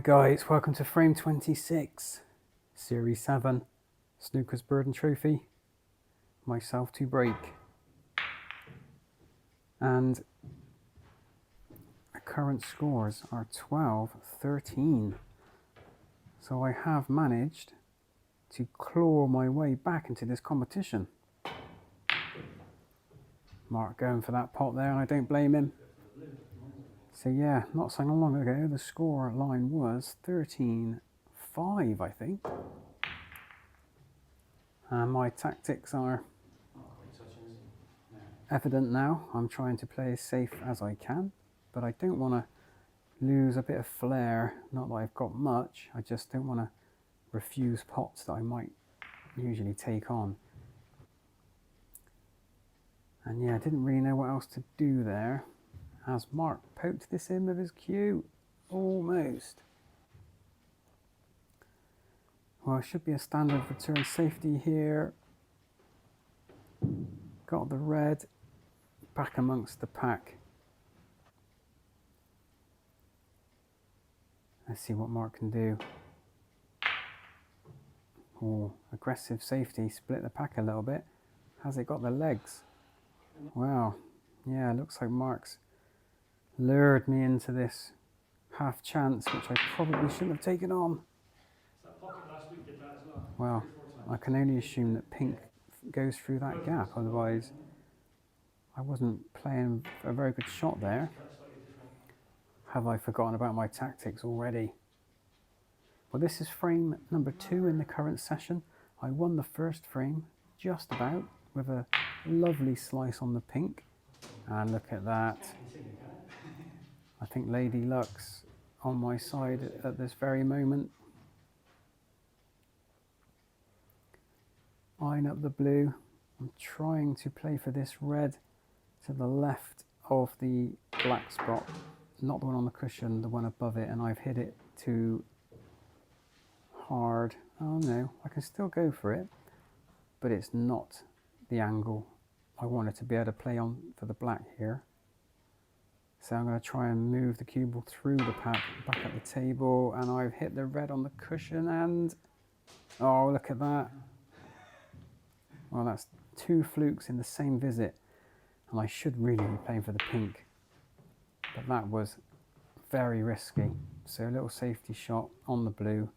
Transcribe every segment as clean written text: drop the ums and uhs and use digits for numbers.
guys, welcome to frame 26, series 7, Snooker's Burden Trophy, myself to break. And our current scores are 12-13. So I have managed to claw my way back into this competition. Mark going for that pot there, and I don't blame him. So yeah, not so long ago, the score line was 13-5, I think. And my tactics are evident now. I'm trying to play as safe as I can, but I don't want to lose a bit of flair. Not that I've got much, I just don't want to refuse pots that I might usually take on. And yeah, I didn't really know what else to do there, as Mark poked this in with his cue. Almost. Well, it should be a standard return safety here. Got the red back amongst the pack. Let's see what Mark can do. Oh, aggressive safety, split the pack a little bit. Has it got the legs? Wow, yeah, looks like Mark's lured me into this half chance, which I probably shouldn't have taken on. Well, I can only assume that pink goes through that gap, otherwise I wasn't playing a very good shot there. Have I forgotten about my tactics already? Well, this is frame number 2 in the current session. I won the first frame just about with a lovely slice on the pink. And look at that. I think Lady Luck's on my side at this very moment. Eyeing up the blue. I'm trying to play for this red to the left of the black spot. Not the one on the cushion, the one above it, and I've hit it too hard. Oh no, I can still go for it, but it's not the angle I wanted to be able to play on for the black here. So I'm going to try and move the cue ball through the pack, back at the table, and I've hit the red on the cushion, and oh, look at that. Well, that's 2 flukes in the same visit, and I should really be playing for the pink, but that was very risky. So a little safety shot on the blue.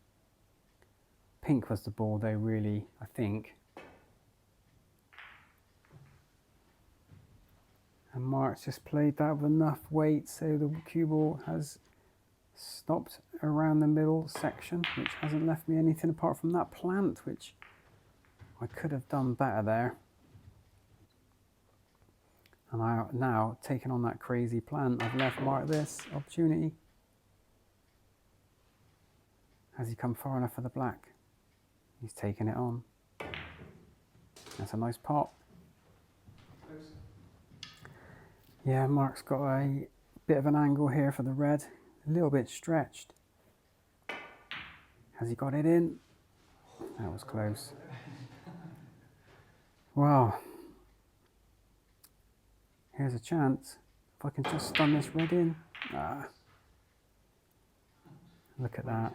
Pink was the ball though, really, I think. And Mark's just played that with enough weight, so the cue ball has stopped around the middle section, which hasn't left me anything apart from that plant, which I could have done better there. And I now taking on that crazy plant, I've left Mark this opportunity. Has he come far enough for the black? He's taken it on. That's a nice pot. Yeah, Mark's got a bit of an angle here for the red, a little bit stretched. Has he got it in? That was close. Well, here's a chance. If I can just stun this red in. Ah. Look at that.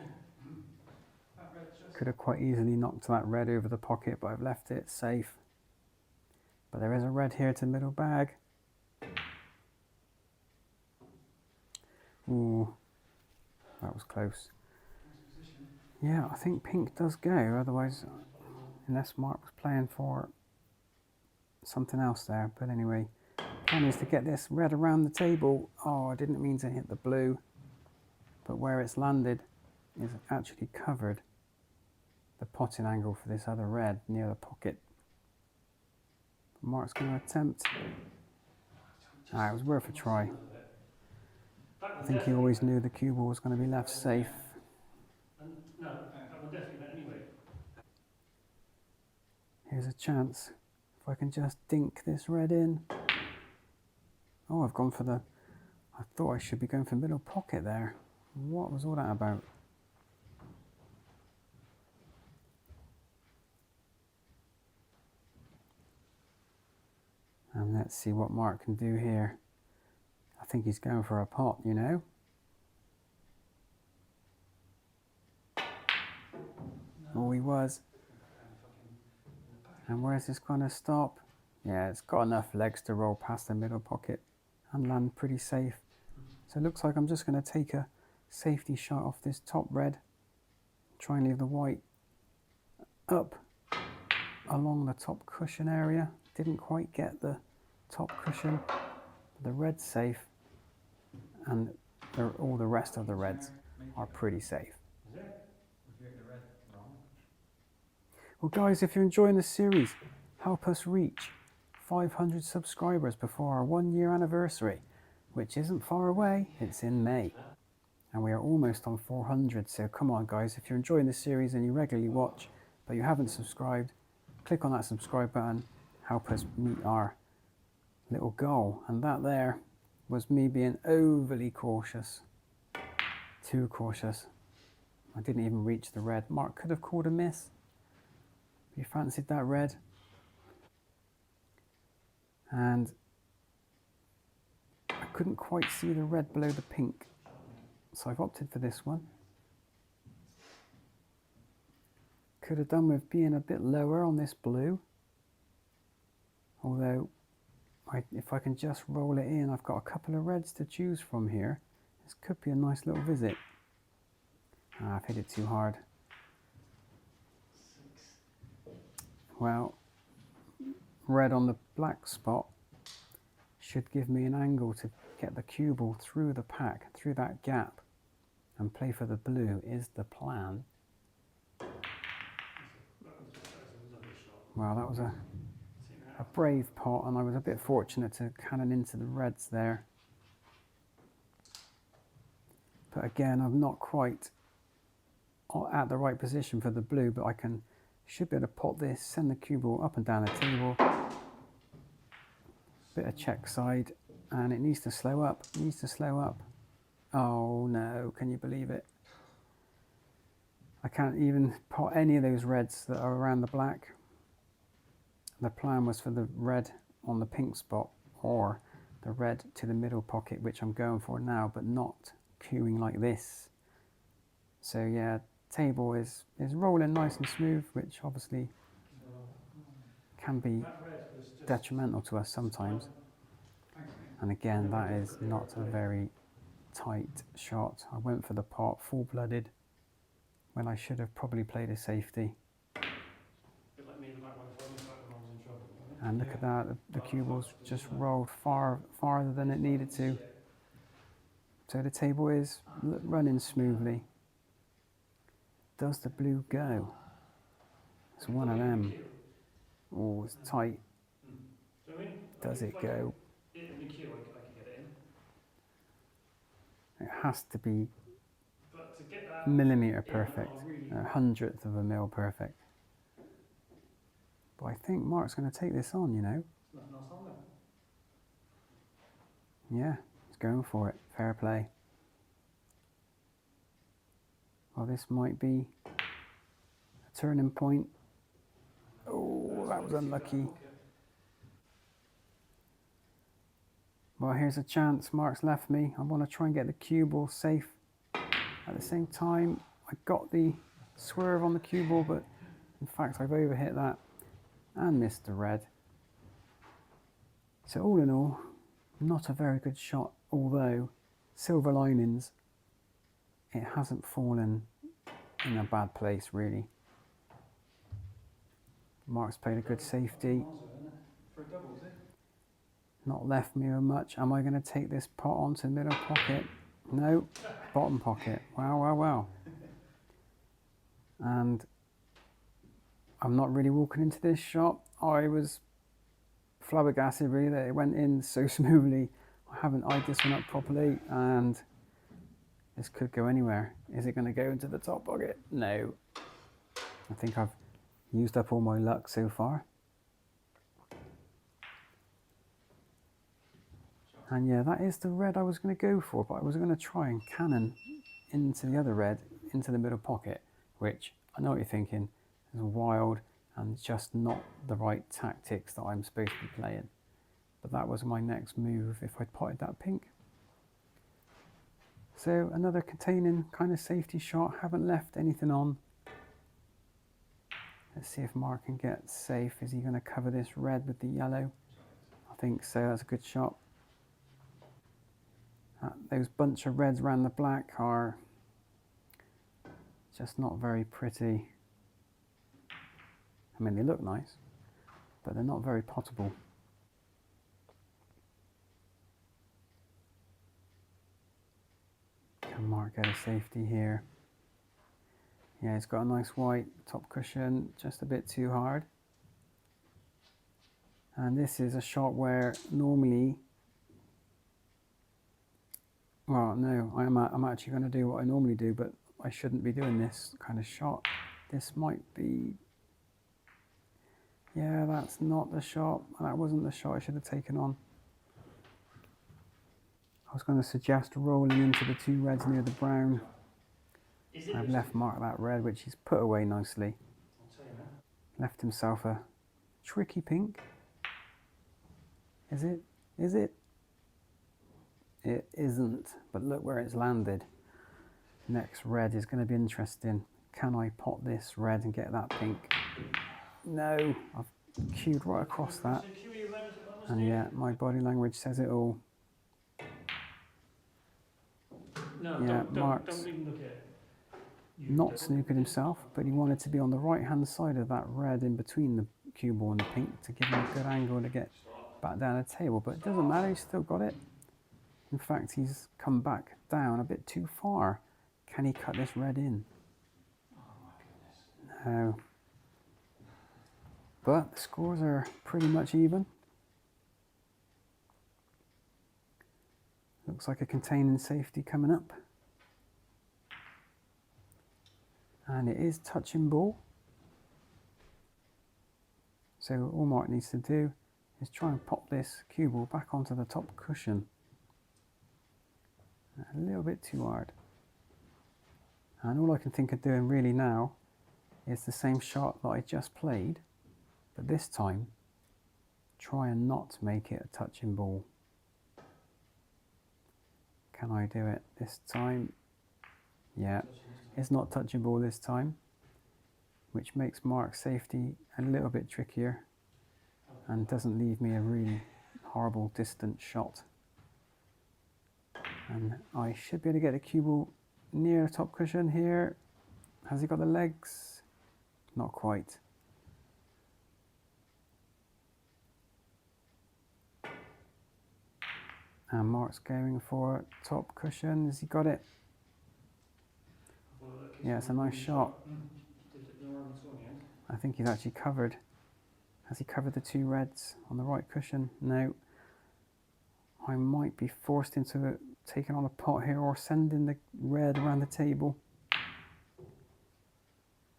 Could have quite easily knocked that red over the pocket, but I've left it safe. But there is a red here to middle bag. Ooh, that was close. Yeah, I think pink does go, otherwise, unless Mark was playing for something else there. But anyway, plan is to get this red around the table. Oh, I didn't mean to hit the blue, but where it's landed is actually covered the potting angle for this other red near the pocket. Mark's going to attempt. It was worth a try. I think he always knew the cue ball was going to be left safe. No, that one definitely went anyway. Here's a chance. If I can just dink this red in. Oh, I've gone for the... I thought I should be going for middle pocket there. What was all that about? And let's see what Mark can do here. I think he's going for a pot, you know. Oh, he was. And where's this going to stop? Yeah, it's got enough legs to roll past the middle pocket and land pretty safe. So it looks like I'm just going to take a safety shot off this top red. Try and leave the white up along the top cushion area. Didn't quite get the top cushion. The red's safe, and all the rest of the reds are pretty safe. Well guys, if you're enjoying the series, help us reach 500 subscribers before our 1-year anniversary, which isn't far away, it's in May. And we are almost on 400, so come on guys, if you're enjoying the series and you regularly watch, but you haven't subscribed, click on that subscribe button, help us meet our little goal. And that there was me being overly cautious, too cautious. I didn't even reach the red. Mark could have called a miss. He fancied that red. And I couldn't quite see the red below the pink. So I've opted for this one. Could have done with being a bit lower on this blue. Although, if I can just roll it in, I've got a couple of reds to choose from here. This could be a nice little visit. Ah, I've hit it too hard. Well, red on the black spot should give me an angle to get the cue ball through the pack, through that gap, and play for the blue is the plan. Well, that was a brave pot, and I was a bit fortunate to cannon into the reds there. But again, I'm not quite at the right position for the blue, but I should be able to pot this, send the cue ball up and down the table. Bit of check side, and it needs to slow up, Oh no, can you believe it? I can't even pot any of those reds that are around the black. The plan was for the red on the pink spot, or the red to the middle pocket, which I'm going for now, but not cueing like this. So yeah, table is rolling nice and smooth, which obviously can be detrimental to us sometimes. And again, that is not a very tight shot. I went for the pot full-blooded when I should have probably played a safety. And look at that, the cue ball's just rolled farther than it needed to. So the table is running smoothly. Does the blue go? It's one of them. Oh, it's tight. Does it go? In the queue, I could get it in. It has to be But to get that millimetre perfect, a hundredth of a mil perfect. But I think Mark's going to take this on, you know. There's nothing else on there. Yeah, he's going for it. Fair play. Well, this might be a turning point. Oh, that was unlucky. Well, here's a chance. Mark's left me. I want to try and get the cue ball safe. At the same time, I got the swerve on the cue ball, but in fact, I've overhit that and missed the red. So all in all, not a very good shot, although silver linings, it hasn't fallen in a bad place, really. Mark's played a good safety. Not left me with much. Am I going to take this pot onto the middle pocket? No, bottom pocket. Wow, wow, wow. And I'm not really walking into this shot. I was flabbergasted really that it went in so smoothly. I haven't eyed this one up properly, and this could go anywhere. Is it going to go into the top pocket? No. I think I've used up all my luck so far. And yeah, that is the red I was going to go for, but I was going to try and cannon into the other red, into the middle pocket, which I know what you're thinking is wild and just not the right tactics that I'm supposed to be playing. But that was my next move if I'd potted that pink. So another containing kind of safety shot, haven't left anything on. Let's see if Mark can get safe. Is he going to cover this red with the yellow? I think so. That's a good shot. Those bunch of reds around the black are just not very pretty. I mean, they look nice, but they're not very potable. Can Mark get a safety here? Yeah, he's got a nice white top cushion, just a bit too hard. And this is a shot where normally, well, no, I'm actually going to do what I normally do, but I shouldn't be doing this kind of shot. This might be, yeah, that's not the shot. That wasn't the shot I should have taken on. I was going to suggest rolling into the two reds near the brown. I've left Mark that red, which he's put away nicely. Left himself a tricky pink. Is it? Is it? It isn't, but look where it's landed. Next red is going to be interesting. Can I pot this red and get that pink? No, I've cued right across that. And yeah, my body language says it all. No, yeah, don't even look at it. Not snookered himself, but he wanted to be on the right hand side of that red in between the cue ball and the pink to give him a good angle to get back down the table, but it doesn't matter, he's still got it. In fact, he's come back down a bit too far. Can he cut this red in? Oh my goodness. No. But the scores are pretty much even. Looks like a containing safety coming up. And it is touching ball. So all Mark needs to do is try and pop this cue ball back onto the top cushion. A little bit too hard. And all I can think of doing really now is the same shot that I just played, but this time try and not make it a touching ball. Can I do it this time? Yeah, it's not touching ball this time, which makes Mark's safety a little bit trickier and doesn't leave me a really horrible distant shot. And I should be able to get the cue ball near the top cushion here. Has he got the legs? Not quite. And Mark's going for top cushion. Has he got it? Yeah, it's a nice shot. I think he's actually covered. Has he covered the two reds on the right cushion? No. I might be forced into taking on a pot here or sending the red around the table.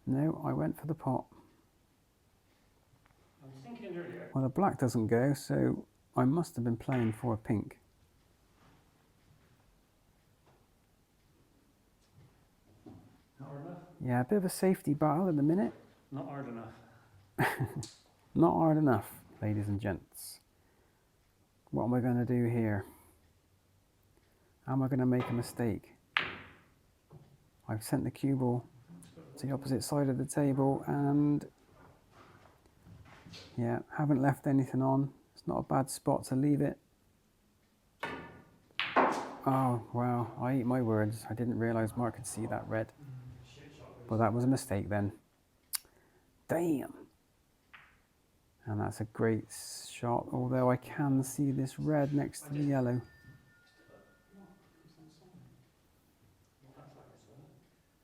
No, I went for the pot. I was thinking earlier. Well, the black doesn't go, so I must have been playing for a pink. Not hard enough? Yeah, a bit of a safety battle at the minute. Not hard enough. Not hard enough, ladies and gents. What am I going to do here? Am I going to make a mistake? I've sent the cue ball to the opposite side of the table and yeah, haven't left anything on. It's not a bad spot to leave it. Oh, wow, I eat my words. I didn't realise Mark could see that red. Well, that was a mistake then. Damn. And that's a great shot, although I can see this red next to the yellow.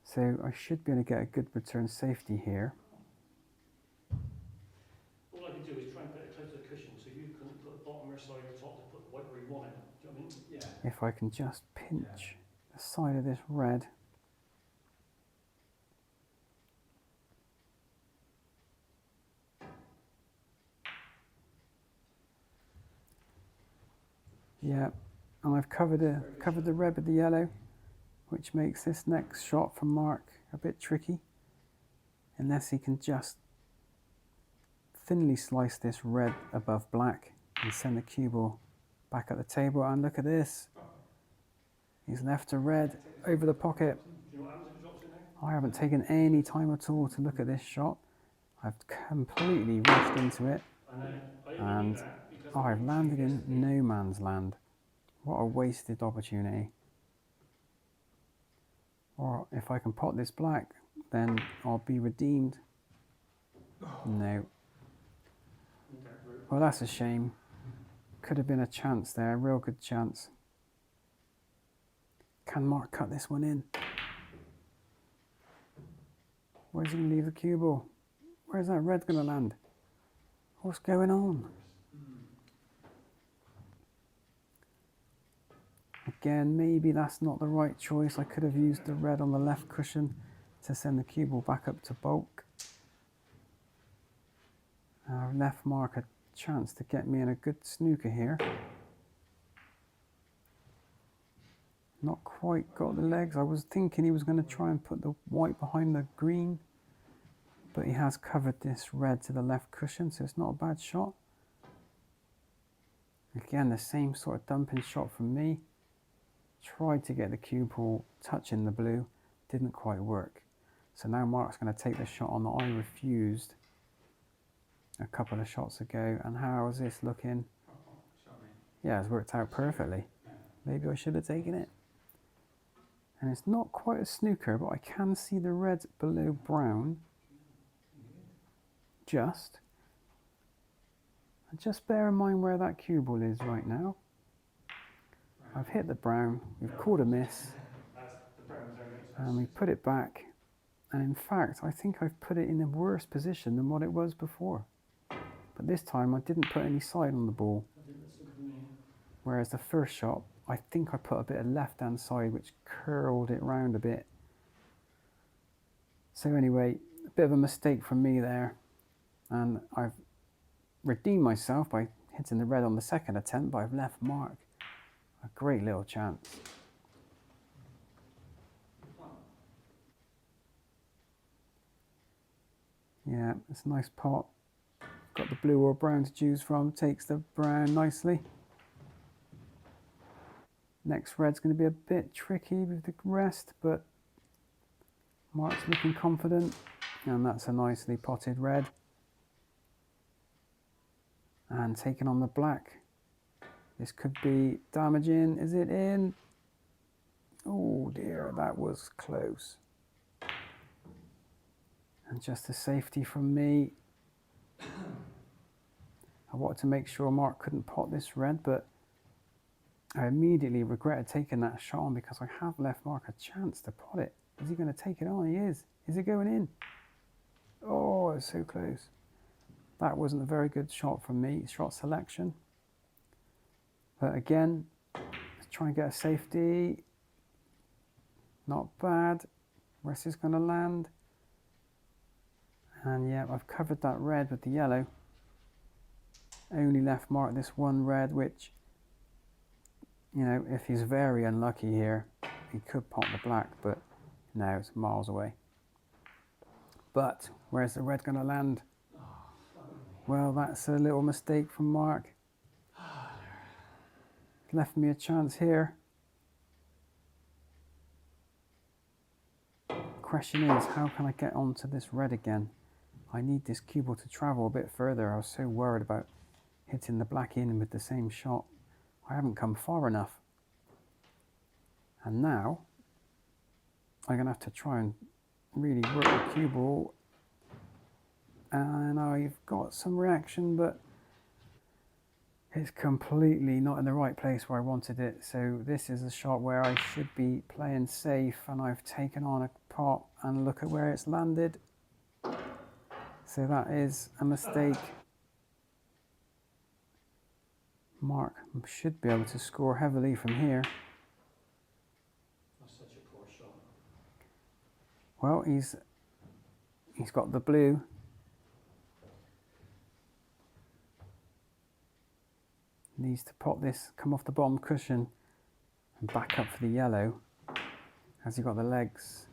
So I should be able to get a good return safety here. All I could do is try and put it close to the cushion so you couldn't put the bottom or side or top to put the white where you want it. Do you know what I mean? Yeah. If I can just pinch the side of this red. Yeah, and I've covered the red with the yellow, which makes this next shot from Mark a bit tricky, unless he can just thinly slice this red above black and send the cue ball back at the table. And look at this, he's left a red over the pocket. I haven't taken any time at all to look at this shot, I've completely rushed into it, And I only and knew that because oh, I I've went landed through in yesterday. no man's land. What a wasted opportunity. Or if I can pot this black, then I'll be redeemed. No. Well, that's a shame. Could have been a chance there, a real good chance. Can Mark cut this one in? Where's he going to leave the cue ball? Where's that red going to land? What's going on? Again, maybe that's not the right choice. I could have used the red on the left cushion to send the cue ball back up to bulk. I've left Mark a chance to get me in a good snooker here. Not quite got the legs. I was thinking he was going to try and put the white behind the green, but he has covered this red to the left cushion, so it's not a bad shot. Again, the same sort of dumping shot from me. Tried to get the cue ball touching the blue, didn't quite work. So now Mark's going to take the shot on that I refused a couple of shots ago. And how is this looking? Yeah, it's worked out perfectly. Maybe I should have taken it. And it's not quite a snooker, but I can see the red below brown. Just. And just bear in mind where that cue ball is right now. I've hit the brown, we've caught a miss, and we put it back. And in fact, I think I've put it in a worse position than what it was before. But this time I didn't put any side on the ball. Whereas the first shot, I think I put a bit of left-hand side, which curled it round a bit. So anyway, a bit of a mistake from me there. And I've redeemed myself by hitting the red on the second attempt, but I've left Mark a great little chance. Yeah, it's a nice pot. Got the blue or brown to choose from, takes the brown nicely. Next red's going to be a bit tricky with the rest, but Mark's looking confident, and that's a nicely potted red. And taking on the black. This could be damaging. Is it in? Oh dear, that was close. And just a safety from me. I wanted to make sure Mark couldn't pot this red, but I immediately regretted taking that shot on because I have left Mark a chance to pot it. Is he going to take it on? He is. Is it going in? Oh, it's so close. That wasn't a very good shot from me, shot selection. But again, let's try and get a safety. Not bad. Where's this going to land? And yeah, I've covered that red with the yellow. Only left Mark this one red, which, you know, if he's very unlucky here, he could pot the black, but no, it's miles away. But where's the red going to land? Well, that's a little mistake from Mark. Left me a chance here. Question is, how can I get onto this red again? I need this cue ball to travel a bit further. I was so worried about hitting the black in with the same shot. I haven't come far enough. And now, I'm going to have to try and really work the cue ball. And I've got some reaction, but it's completely not in the right place where I wanted it. So this is a shot where I should be playing safe, and I've taken on a pot, and look at where it's landed. So that is a mistake. Mark should be able to score heavily from here. That's such a poor shot. Well, he's got the blue. Needs to pot this, come off the bottom cushion and back up for the yellow. Has he got the legs?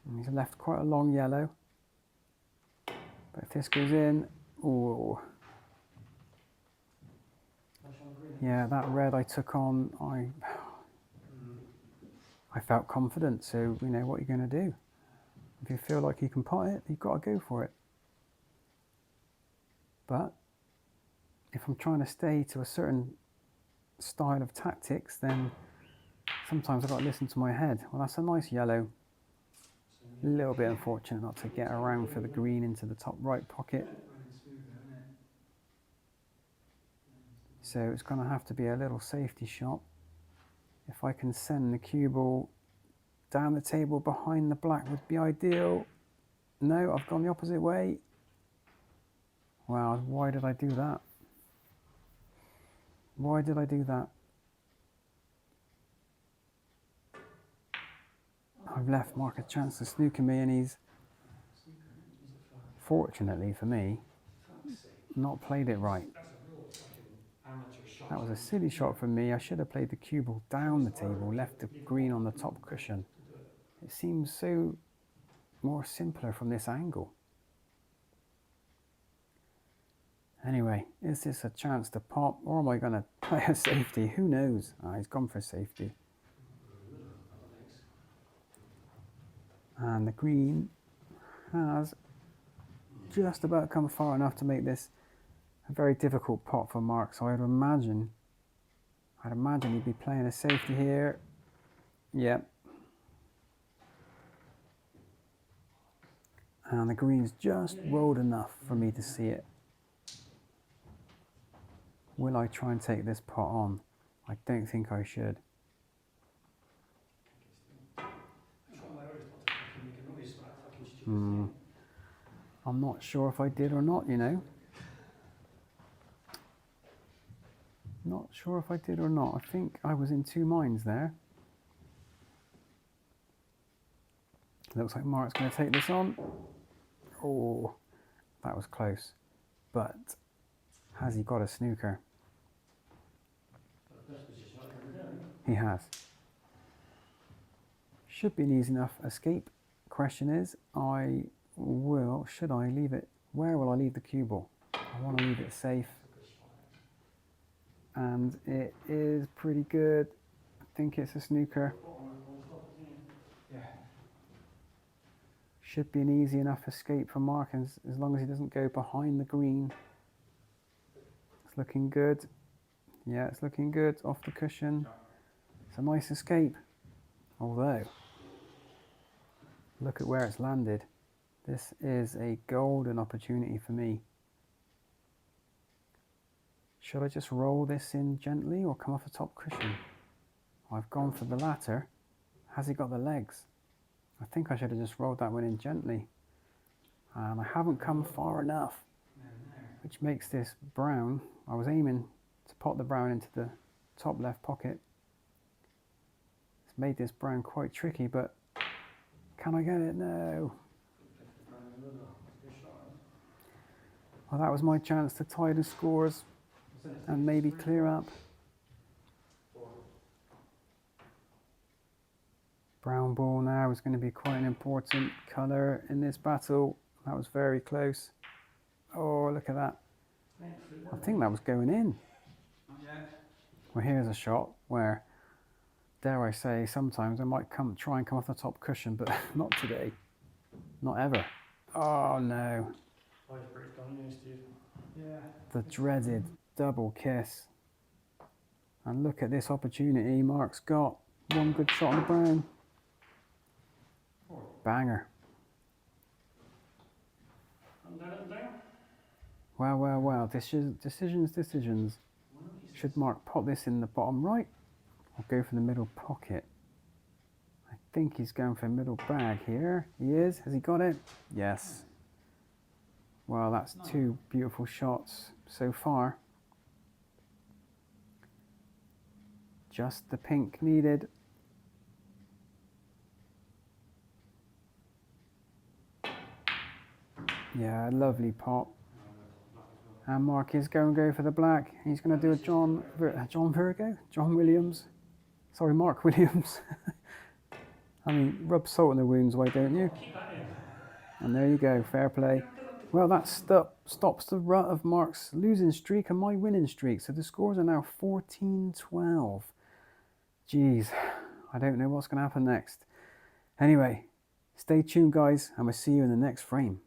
And he's left quite a long yellow. But if this goes in, oh. Yeah, that red I took on, I felt confident, so we know what you're going to do. If you feel like you can pot it, you've got to go for it. But if I'm trying to stay to a certain style of tactics, then sometimes I've got to listen to my head. Well, that's a nice yellow. A little bit unfortunate not to get around for the green into the top right pocket. So it's going to have to be a little safety shot. If I can send the cue ball down the table behind the black would be ideal. No, I've gone the opposite way. Wow, why did I do that? Why did I do that? I've left Mark a chance to snooker me, and he's, fortunately for me, not played it right. That was a silly shot from me. I should have played the cue ball down the table, left the green on the top cushion. It seems so more simpler from this angle. Anyway, is this a chance to pop, or am I going to play a safety? Who knows? He's gone for safety. And the green has just about come far enough to make this a very difficult pot for Mark. So I'd imagine he'd be playing a safety here. Yep. And the green's just rolled enough for me to see it. Will I try and take this pot on? I don't think I should. I'm not sure if I did or not, you know. Not sure if I did or not. I think I was in two minds there. Looks like Mark's going to take this on. Oh, that was close. But has he got a snooker? He has. Should be an easy enough escape. Question is, should I leave it? Where will I leave the cue ball? I want to leave it safe. And it is pretty good. I think it's a snooker. Should be an easy enough escape for Mark, as long as he doesn't go behind the green. It's looking good. Yeah, it's looking good off the cushion. It's a nice escape. Although, look at where it's landed. This is a golden opportunity for me. Should I just roll this in gently or come off the top cushion? I've gone for the latter. Has he got the legs? I think I should have just rolled that one in gently. And I haven't come far enough, which makes this brown. I was aiming to pot the brown into the top left pocket. It's made this brown quite tricky, but can I get it? No. Well, that was my chance to tie the scores and maybe clear up. Brown ball now is going to be quite an important colour in this battle. That was very close. Oh, look at that. I think that was going in. Well, here's a shot where, dare I say, sometimes I might try and come off the top cushion, but not today. Not ever. Oh, no. The dreaded double kiss. And look at this opportunity Mark's got. One good shot on the brown. Banger. Wow. Decisions. Should Mark pop this in the bottom right or go for the middle pocket? I think he's going for middle bag here. He is. Has he got it? Yes. Well, that's two beautiful shots so far. Just the pink needed. Yeah, lovely pop. And Mark is going to go for the black. He's going to do a John Williams. Sorry, Mark Williams. I mean, rub salt in the wounds, why don't you? And there you go, fair play. Well, that stops the rut of Mark's losing streak and my winning streak. So the scores are now 14-12. Jeez, I don't know what's going to happen next. Anyway, Stay tuned, guys, and we'll see you in the next frame.